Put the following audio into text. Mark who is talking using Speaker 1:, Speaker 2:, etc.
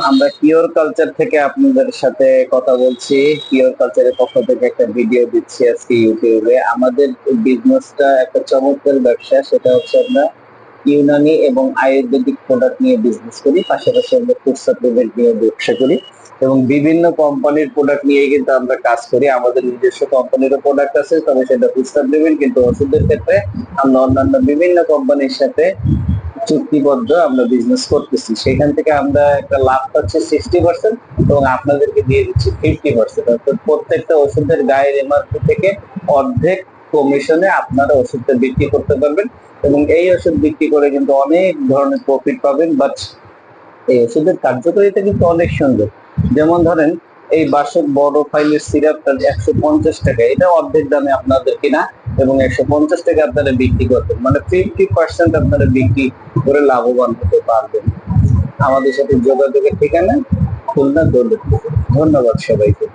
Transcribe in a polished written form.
Speaker 1: আমরা cure culture থেকে আপনাদের সাথে কথা বলছি। কিওর কালচারের পক্ষ থেকে একটা ভিডিও দিচ্ছি আজকে ইউটিউবে। আমাদের বিজনেসটা একটা চমৎকার ব্যবসা, সেটা হচ্ছে আমরা ইউনানি এবং আয়ুর্বেদিক প্রোডাক্ট নিয়ে বিজনেস করি, পাশাপাশি আমরা ফুড সাপ্লিমেন্ট নিয়ে ব্যবসা করি এবং বিভিন্ন কোম্পানির প্রোডাক্ট নিয়ে কিন্তু আমরা কাজ করি। আমাদের নিজস্ব কোম্পানিরও প্রোডাক্ট আছে, তবে সেটা ফুড সাপ্লিমেন্ট, কিন্তু ওষুধের ক্ষেত্রে আমরা অন্যান্য বিভিন্ন কোম্পানির সাথে চুক্তিবদ্ধ আমরা বিজনেস করতেছি। সেখান থেকে আমরা একটা লাভ পাচ্ছি 60% এবং আপনাদেরকে দিয়ে দিচ্ছি 50%। অর্থাৎ প্রত্যেকটা ওষুধের গায়ের এমআরপি থেকে অর্ধেক কমিশনে আপনারা ওষুধটা বিক্রি করতে পারবেন এবং এই ওষুধ বিক্রি করে কিন্তু অনেক ধরনের প্রফিট পাবেন। বাট এই ওষুধের কার্যকারিতা কিন্তু অনেক সুন্দর। যেমন ধরেন এই বাসক বড় ফাইলের সিরাপটা 150 টাকা, এটা অর্ধেক দামে আপনাদের কিনা এবং 150 টাকা আপনারা বিক্রি করবেন, মানে 50% আপনারা বিক্রি করে লাভবান হতে পারবেন। আমাদের সাথে যোগাযোগের ঠিকানা খুলনা দৌলতপুর। ধন্যবাদ সবাইকে।